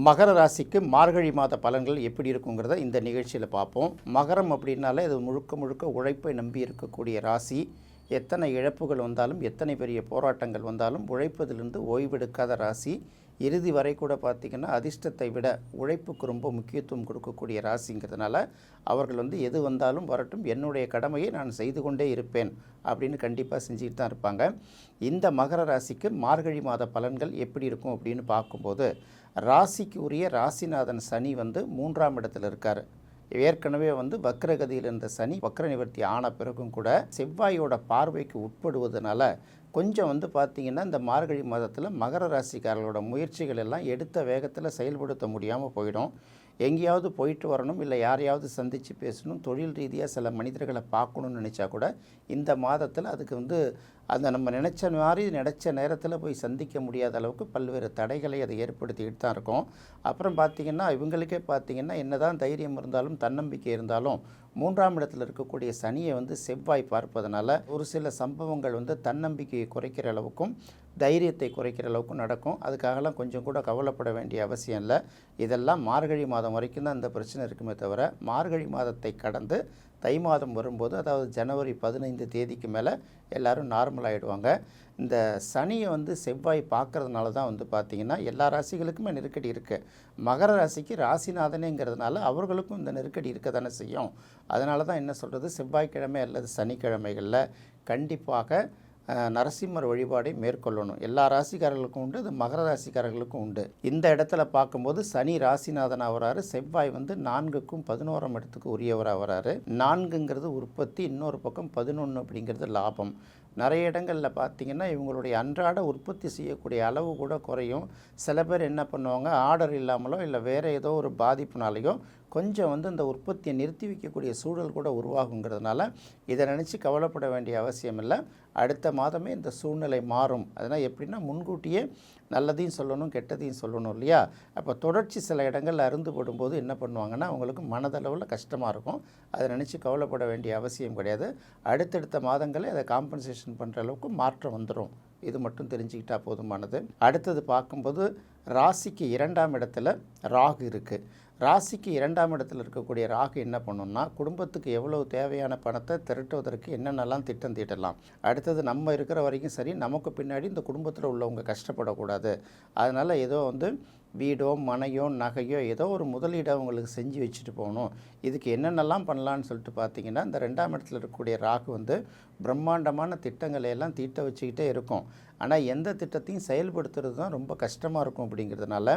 மகர ராசிக்கு மார்கழி மாத பலன்கள் எப்படி இருக்குங்கிறத இந்த நிகழ்ச்சியில் பார்ப்போம். மகரம் அப்படின்னாலே இது முழுக்க முழுக்க உழைப்பை நம்பி இருக்கக்கூடிய ராசி. எத்தனை இழப்புகள் வந்தாலும், எத்தனை பெரிய போராட்டங்கள் வந்தாலும் உழைப்பதிலிருந்து ஓய்வெடுக்காத ராசி. இறுதி வரை கூட பார்த்திங்கன்னா அதிர்ஷ்டத்தை விட உழைப்புக்கு ரொம்ப முக்கியத்துவம் கொடுக்கக்கூடிய ராசிங்கிறதுனால அவர்கள் எது வந்தாலும் வரட்டும், என்னுடைய கடமையை நான் செய்து கொண்டே இருப்பேன் அப்படின்னு கண்டிப்பாக செஞ்சுக்கிட்டு தான் இருப்பாங்க. இந்த மகர ராசிக்கு மார்கழி மாத பலன்கள் எப்படி இருக்கும் அப்படின்னு பார்க்கும்போது, ராசிக்கு உரிய ராசிநாதன் சனி 3ஆம் இடத்துல இருக்கார். ஏற்கனவே வக்ரகதியில் இருந்த சனி வக்ர நிவர்த்தி ஆன பிறகும் கூட செவ்வாயோட பார்வைக்கு உட்படுவதனால கொஞ்சம் பார்த்திங்கன்னா இந்த மார்கழி மாதத்தில் மகர ராசிக்காரர்களோட முயற்சிகள் எல்லாம் எடுத்த வேகத்தில் செயல்படுத்த முடியாமல் போயிடும். எங்கேயாவது போயிட்டு வரணும், இல்லை யாரையாவது சந்தித்து பேசணும், தொழில் ரீதியாக சில மனிதர்களை பார்க்கணுன்னு நினச்சா கூட இந்த மாதத்தில் அதுக்கு அந்த நம்ம நினச்ச நேரத்தில் போய் சந்திக்க முடியாத அளவுக்கு பல்வேறு தடைகளை அதை ஏற்படுத்திக்கிட்டு தான் இருக்கும். அப்புறம் பார்த்திங்கன்னா இவங்களுக்கே பார்த்திங்கன்னா என்ன தான் தைரியம் இருந்தாலும் தன்னம்பிக்கை இருந்தாலும் 3ஆம் இடத்தில் இருக்கக்கூடிய சனியை செவ்வாய் பார்ப்பதனால ஒரு சில சம்பவங்கள் தன்னம்பிக்கையை குறைக்கிற அளவுக்கும் தைரியத்தை குறைக்கிற அளவுக்கும் நடக்கும். அதுக்காகலாம் கொஞ்சம் கூட கவலைப்பட வேண்டிய அவசியம் இல்லை. இதெல்லாம் மார்கழி மாதம் வரைக்கும் தான் இந்த பிரச்சனை இருக்குமே தவிர, மார்கழி மாதத்தை கடந்து தை மாதம் வரும்போது, அதாவது ஜனவரி 15 தேதிக்கு மேலே எல்லோரும் நார்மல் ஆகிடுவாங்க. இந்த சனியை செவ்வாய் பார்க்குறதுனால தான் பார்த்திங்கன்னா எல்லா ராசிகளுக்குமே நெருக்கடி இருக்குது. மகர ராசிக்கு ராசிநாதனேங்கிறதுனால அவர்களுக்கும் இந்த நெருக்கடி இருக்க தானே செய்யும். அதனால தான் என்ன சொல்கிறது, செவ்வாய்க்கிழமை அல்லது சனிக்கிழமைகளில் கண்டிப்பாக நரசிம்மர் வழிபாடை மேற்கொள்ளணும். எல்லா ராசிக்காரர்களுக்கும் உண்டு, அது மகர ராசிக்காரர்களுக்கும் உண்டு. இந்த இடத்துல பார்க்கும்போது சனி ராசிநாதனாக வராரு, செவ்வாய் 4க்கும் 11ஆம் இடத்துக்கு உரியவராக வராரு. 4ங்கிறது உற்பத்தி, இன்னொரு பக்கம் 11 அப்படிங்கிறது லாபம். நிறைய இடங்களில் பார்த்திங்கன்னா இவங்களுடைய அன்றாட உற்பத்தி செய்யக்கூடிய அளவு கூட குறையும். சில பேர் என்ன பண்ணுவாங்க, ஆர்டர் இல்லாமலோ இல்லை வேறு ஏதோ ஒரு பாதிப்புனாலேயோ கொஞ்சம் இந்த உற்பத்தியை நிறுத்தி வைக்கக்கூடிய சூழல் கூட உருவாகுங்கிறதுனால இதை நினச்சி கவலைப்பட வேண்டிய அவசியம் இல்லை. அடுத்த மாதமே இந்த சூழ்நிலை மாறும். அதனால் எப்படின்னா முன்கூட்டியே நல்லதையும் சொல்லணும், கெட்டதையும் சொல்லணும் இல்லையா? அப்போ தொடர்ச்சி சில இடங்களில் அருந்துபடும் போது என்ன பண்ணுவாங்கன்னா அவங்களுக்கு மனதளவில் கஷ்டமாக இருக்கும். அதை நினச்சி கவலைப்பட வேண்டிய அவசியம் கிடையாது. அடுத்தடுத்த மாதங்களே அதை காம்பன்சேஷன் பண்ணுற அளவுக்கு மாற்றம் வந்துடும். இது மட்டும் தெரிஞ்சுக்கிட்டால் போதுமானது. அடுத்தது பார்க்கும்போது ராசிக்கு 2ஆம் இடத்துல ராகு இருக்குது. ராசிக்கு 2ஆம் இடத்தில் இருக்கக்கூடிய ராகு என்ன பண்ணுன்னா, குடும்பத்துக்கு எவ்வளவு தேவையான பணத்தை திரட்டுவதற்கு என்னென்னலாம் திட்டம் தீட்டலாம், அடுத்தது நம்ம இருக்கிற வரைக்கும் சரி, நமக்கு பின்னாடி இந்த குடும்பத்தில் உள்ளவங்க கஷ்டப்படக்கூடாது, அதனால் ஏதோ வீடோ மனையோ நகையோ ஏதோ ஒரு முதலீடை அவங்களுக்கு செஞ்சு வச்சுட்டு போகணும், இதுக்கு என்னென்னலாம் பண்ணலான்னு சொல்லிட்டு பார்த்திங்கன்னா இந்த 2ஆம் இடத்துல இருக்கக்கூடிய ராகு பிரம்மாண்டமான திட்டங்களை எல்லாம் தீட்ட வச்சுக்கிட்டே இருக்கும். ஆனால் எந்த திட்டத்தையும் செயல்படுத்துறது தான் ரொம்ப கஷ்டமாக இருக்கும். அப்படிங்கிறதுனால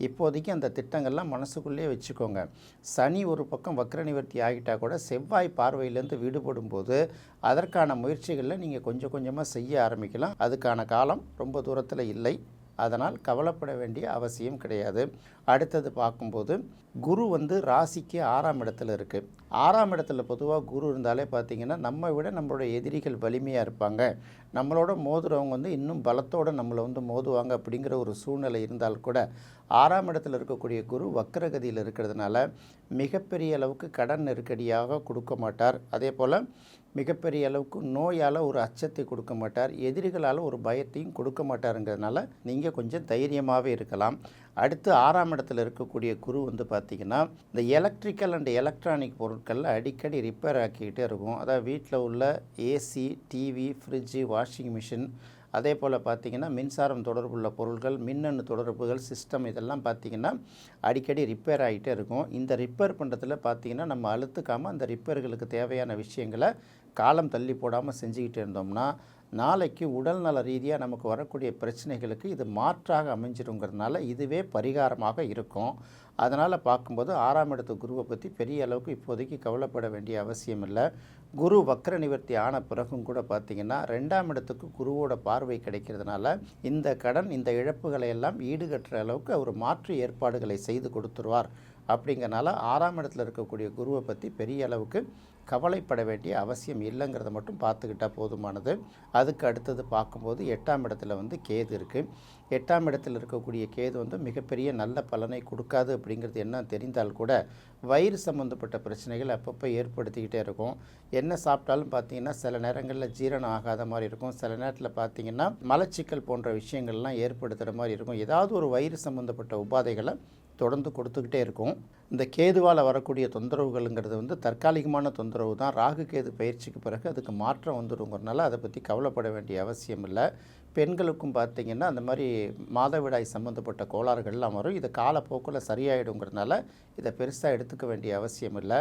இப்போதைக்கு அந்த திட்டங்கள்லாம் மனசுக்குள்ளேயே வச்சுக்கோங்க. சனி ஒரு பக்கம் வக்ர நிவர்த்தி ஆகிட்டால் கூட செவ்வாய் பார்வையிலேருந்து விடுபடும் போது அதற்கான முயற்சிகளில் நீங்கள் கொஞ்சம் கொஞ்சமாக செய்ய ஆரம்பிக்கலாம். அதுக்கான காலம் ரொம்ப தூரத்தில் இல்லை. அதனால் கவலைப்பட வேண்டிய அவசியம் கிடையாது. அடுத்தது பார்க்கும்போது குரு ராசிக்கு 6ஆம் இடத்துல இருக்குது. 6ஆம் இடத்துல பொதுவாக குரு இருந்தாலே பார்த்திங்கன்னா நம்ம விட நம்மளோட எதிரிகள் வலிமையாக இருப்பாங்க, நம்மளோட மோதுறவங்க இன்னும் பலத்தோடு நம்மளை மோதுவாங்க அப்படிங்கிற ஒரு சூழ்நிலை இருந்தால் கூட 6ஆம் இடத்துல இருக்கக்கூடிய குரு வக்ரகதியில் இருக்கிறதுனால மிகப்பெரிய அளவுக்கு கடன் நெருக்கடியாக கொடுக்க மாட்டார். அதே போல் மிகப்பெரிய அளவுக்கு நோயால் ஒரு அச்சத்தை கொடுக்க மாட்டார், எதிரிகளால் ஒரு பயத்தையும் கொடுக்க மாட்டாருங்கிறதுனால நீங்கள் கொஞ்சம் தைரியமாகவே இருக்கலாம். அடுத்து 6ஆம் இடத்துல இருக்கக்கூடிய குரு பார்த்திங்கன்னா இந்த எலக்ட்ரிக்கல் அண்ட் எலக்ட்ரானிக் பொருட்களில் அடிக்கடி ரிப்பேர் ஆக்கிக்கிட்டே இருக்கும். அதாவது வீட்டில் உள்ள AC, TV, fridge, washing machine, அதே போல் பார்த்திங்கன்னா மின்சாரம் தொடர்புள்ள பொருட்கள், மின்னணு தொடர்புகள், சிஸ்டம், இதெல்லாம் பார்த்திங்கன்னா அடிக்கடி ரிப்பேர் ஆகிட்டே இருக்கும். இந்த ரிப்பேர் பண்ணுறதுல பார்த்திங்கன்னா நம்ம அழுத்துக்காமல் அந்த ரிப்பேர்களுக்கு தேவையான விஷயங்களை காலம் தள்ளி போடாமல் செஞ்சுக்கிட்டு இருந்தோம்னா நாளைக்கு உடல் நல ரீதியாக நமக்கு வரக்கூடிய பிரச்சனைகளுக்கு இது மாற்றாக அமைஞ்சிருங்கிறதுனால இதுவே பரிகாரமாக இருக்கும். அதனால் பார்க்கும்போது 6ஆம் இடத்து குருவை பற்றி பெரிய அளவுக்கு இப்போதைக்கு கவலைப்பட வேண்டிய அவசியம் இல்லை. குரு வக்ர நிவர்த்தி ஆன பிறகும் கூட பார்த்திங்கன்னா 2ஆம் இடத்துக்கு குருவோட பார்வை கிடைக்கிறதுனால இந்த கடன், இந்த இழப்புகளை எல்லாம் ஈடுகட்டுற அளவுக்கு அவர் மாற்று ஏற்பாடுகளை செய்து கொடுத்துருவார். அப்படிங்கிறனால 6ஆம் இடத்துல இருக்கக்கூடிய குருவை பற்றி பெரிய அளவுக்கு கவலைப்பட வேண்டிய அவசியம் இல்லைங்கிறத மட்டும் பார்த்துக்கிட்டால் போதுமானது. அதுக்கு அடுத்தது பார்க்கும்போது 8ஆம் இடத்துல கேது இருக்குது. 8ஆம் இடத்தில் இருக்கக்கூடிய கேது மிகப்பெரிய நல்ல பலனை கொடுக்காது அப்படிங்கிறது என்ன தெரிந்தால் கூட வயிறு சம்மந்தப்பட்ட பிரச்சனைகள் அப்பப்போ ஏற்படுத்திக்கிட்டே இருக்கும். என்ன சாப்பிட்டாலும் பார்த்திங்கன்னா சில நேரங்களில் ஜீரணம் ஆகாத மாதிரி இருக்கும், சில நேரத்தில் பார்த்திங்கன்னா மலச்சிக்கல் போன்ற விஷயங்கள்லாம் ஏற்படுத்துகிற மாதிரி இருக்கும். ஏதாவது ஒரு வயிறு சம்மந்தப்பட்ட உபாதைகளை தொடர்ந்து கொடுத்துக்கிட்டே இருக்கும். இந்த கேதுவால் வரக்கூடிய தொந்தரவுகள்ங்கிறது வந்து தற்காலிகமான தொந்தரவு தான். ராகு கேது பயிற்சிக்கு பிறகு அதுக்கு மாற்றம் வந்துடுங்கிறனால அதை பற்றி கவலைப்பட வேண்டிய அவசியம் இல்லை. பெண்களுக்கும் பார்த்திங்கன்னா அந்த மாதிரி மாதவிடாய் சம்மந்தப்பட்ட கோளாறுகள்லாம் வரும். இது காலப்போக்கில் சரியாயிடுங்கிறதுனால இதை பெருசாக எடுத்துக்க வேண்டிய அவசியம் இல்லை.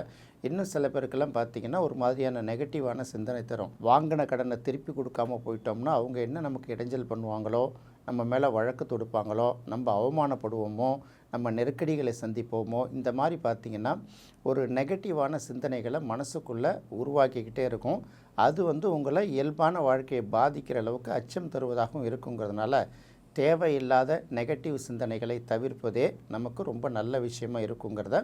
இன்னும் சில பேருக்கெல்லாம் பார்த்திங்கன்னா ஒரு மாதிரியான நெகட்டிவான சிந்தனை தரும். வாங்கின கடனை திருப்பி கொடுக்காமல் போயிட்டோம்னா அவங்க என்ன நமக்கு இடைஞ்சல் பண்ணுவாங்களோ, நம்ம மேலே வழக்கு தொடுப்பாங்களோ, நம்ம அவமானப்படுவோமோ, நம்ம நெருக்கடிகளை சந்திப்போமோ, இந்த மாதிரி பார்த்திங்கன்னா ஒரு நெகட்டிவான சிந்தனைகளை மனசுக்குள்ளே உருவாக்கிக்கிட்டே இருக்கும். அது வந்து உங்களை இயல்பான வாழ்க்கையை பாதிக்கிற அளவுக்கு அச்சம் தருவதாகவும் இருக்குங்கிறதுனால தேவையில்லாத நெகட்டிவ் சிந்தனைகளை தவிர்ப்பதே நமக்கு ரொம்ப நல்ல விஷயமா இருக்குங்கிறத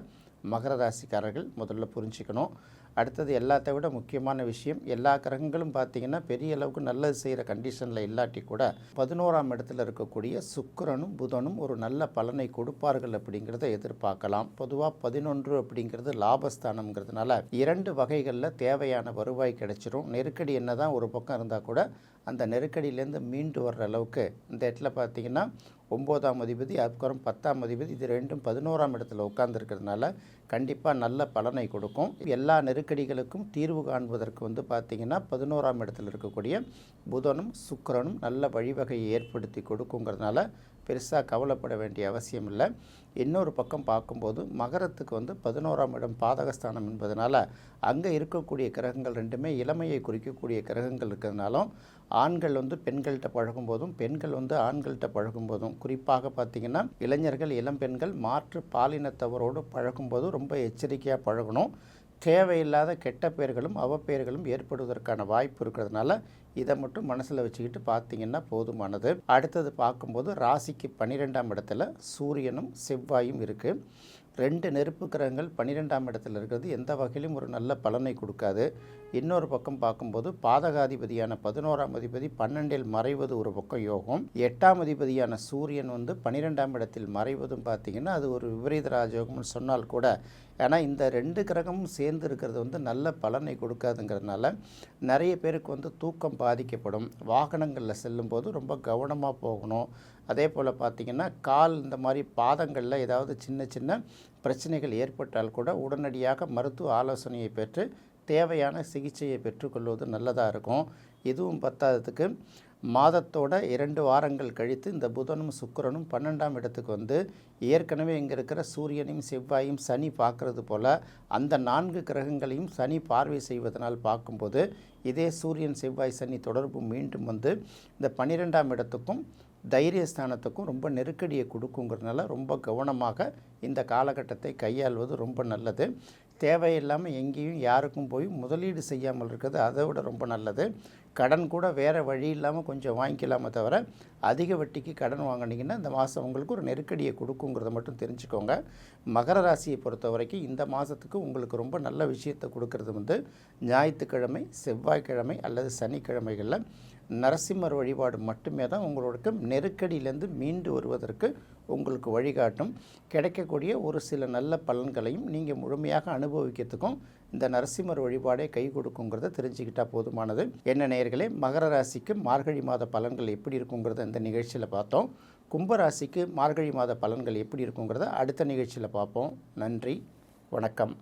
மகர ராசிக்காரர்கள் முதல்ல புரிஞ்சுக்கணும். அடுத்தது எல்லாத்த விட முக்கியமான விஷயம், எல்லா கிரகங்களும் பார்த்திங்கன்னா பெரிய அளவுக்கு நல்லது செய்கிற கண்டிஷனில் இல்லாட்டி கூட 11ஆம் இடத்துல இருக்கக்கூடிய சுக்கிரனும் புதனும் ஒரு நல்ல பலனை கொடுப்பார்கள் அப்படிங்கிறத எதிர்பார்க்கலாம். பொதுவாக 11 அப்படிங்கிறது லாபஸ்தானம்ங்கிறதுனால 2 வகைகளில் தேவையான வருவாய் கிடைச்சிரும். நெருக்கடி என்ன தான் ஒரு பக்கம் இருந்தால் கூட அந்த நெருக்கடியிலேருந்து மீண்டு வர்ற அளவுக்கு இந்த இடத்துல பார்த்திங்கன்னா 9ஆம் அதிபதி அதுக்கப்புறம் 10ஆம் அதிபதி இது ரெண்டும் 11ஆம் இடத்துல உட்கார்ந்துருக்கிறதுனால கண்டிப்பாக நல்ல பலனை கொடுக்கும். எல்லா நெருக்கடிகளுக்கும் தீர்வு காண்பதற்கு வந்து பார்த்திங்கன்னா 11ஆம் இடத்துல இருக்கக்கூடிய புதனும் சுக்கிரனும் நல்ல வழிவகையை ஏற்படுத்தி கொடுக்குங்கிறதுனால பெருசாக கவலைப்பட வேண்டிய அவசியம் இல்லை. இன்னொரு பக்கம் பார்க்கும்போது மகரத்துக்கு வந்து 11ஆம் இடம் பாதகஸ்தானம் என்பதனால அங்கே இருக்கக்கூடிய கிரகங்கள் ரெண்டுமே இளமையை குறிக்கக்கூடிய கிரகங்கள் இருக்கிறதுனாலும் ஆண்கள் வந்து பெண்கள்கிட்ட பழகும்போதும் பெண்கள் வந்து ஆண்கள்கிட்ட பழகும்போதும் குறிப்பாக பார்த்திங்கன்னா இளைஞர்கள் இளம் பெண்கள் மாற்று பாலினத்தவரோடு பழகும்போதும் ரொம்ப எச்சரிக்கையாக பழகணும். தேவையில்லாத கெட்ட பெயர்களும் அவப்பெயர்களும் ஏற்படுவதற்கான வாய்ப்பு இருக்கிறதுனால இதை மட்டும் மனசில் வச்சுக்கிட்டு பார்த்திங்கன்னா போதுமானது. அடுத்தது பார்க்கும்போது ராசிக்கு 12ஆம் இடத்துல சூரியனும் செவ்வாயும் இருக்குது. 2 நெருப்பு கிரகங்கள் 12ஆம் இடத்துல இருக்கிறது எந்த வகையிலும் ஒரு நல்ல பலனை கொடுக்காது. இன்னொரு பக்கம் பார்க்கும்போது பாதகாதிபதியான 11ஆம் அதிபதி 12இல் மறைவது ஒரு பக்கம் யோகம். 8ஆம் அதிபதியான சூரியன் வந்து 12ஆம் இடத்தில் மறைவதும் பார்த்திங்கன்னா அது ஒரு விபரீத ராஜயோகம்னு சொன்னால் கூட, ஏன்னா இந்த 2 கிரகமும் சேர்ந்து இருக்கிறது வந்து நல்ல பலனை கொடுக்காதுங்கிறதுனால நிறைய பேருக்கு வந்து தூக்கம் பாதிக்கப்படும். வாகனங்களில் செல்லும்போது ரொம்ப கவனமாக போகணும். அதே போல் பார்த்திங்கன்னா கால் இந்த மாதிரி பாதங்களில் ஏதாவது சின்ன சின்ன பிரச்சனைகள் ஏற்பட்டால் கூட உடனடியாக மருத்துவ ஆலோசனையை பெற்று தேவையான சிகிச்சையை பெற்றுக்கொள்வது நல்லதாக இருக்கும். இதுவும் பத்தாததுக்கு மாதத்தோட 2 வாரங்கள் கழித்து இந்த புதனும் சுக்கிரனும் 12ஆம் இடத்துக்கு வந்து ஏற்கனவே இங்கே இருக்கிற சூரியனையும் செவ்வாயும் சனி பார்க்குறது போல் அந்த 4 கிரகங்களையும் சனி பார்வை செய்வதனால் பார்க்கும்போது இதே சூரியன் செவ்வாய் சனி தொடர்பு மீண்டும் வந்து இந்த 12ஆம் இடத்துக்கும் தைரியஸ்தானத்துக்கும் ரொம்ப நெருக்கடியை கொடுக்குங்கிறதுனால ரொம்ப கவனமாக இந்த காலகட்டத்தை கையாள்வது ரொம்ப நல்லது. தேவையில்லாமல் எங்கேயும் யாருக்கும் போய் முதலீடு செய்யாமல் இருக்கிறது அதை விட ரொம்ப நல்லது. கடன் கூட வேறு வழி இல்லாமல் கொஞ்சம் வாங்கிக்கலாமே தவிர அதிக வட்டிக்கு கடன் வாங்கினீங்கன்னா இந்த மாதம் உங்களுக்கு ஒரு நெருக்கடியை கொடுக்குங்கிறத மட்டும் தெரிஞ்சுக்கோங்க. மகர ராசியை பொறுத்த வரைக்கும் இந்த மாதத்துக்கு உங்களுக்கு ரொம்ப நல்ல விஷயத்தை கொடுக்கறது வந்து ஞாயிற்றுக்கிழமை, செவ்வாய்க்கிழமை அல்லது சனிக்கிழமைகளில் நரசிம்மர் வழிபாடு மட்டுமே தான் உங்களுக்கு நெருக்கடியிலேருந்து மீண்டு வருவதற்கு உங்களுக்கு வழிகாட்டும். கிடைக்கக்கூடிய ஒரு சில நல்ல பலன்களையும் நீங்கள் முழுமையாக அனுபவிக்கிறதுக்கும் இந்த நரசிம்மர் வழிபாடே கை கொடுக்குங்கிறத தெரிஞ்சுக்கிட்டால் போதுமானது. என்ன நேயர்களே, மகர ராசிக்கு மார்கழி மாத பலன்கள் எப்படி இருக்குங்கிறத இந்த நிகழ்ச்சியில் பார்த்தோம். கும்பராசிக்கு மார்கழி மாத பலன்கள் எப்படி இருக்குங்கிறத அடுத்த நிகழ்ச்சியில் பார்ப்போம். நன்றி, வணக்கம்.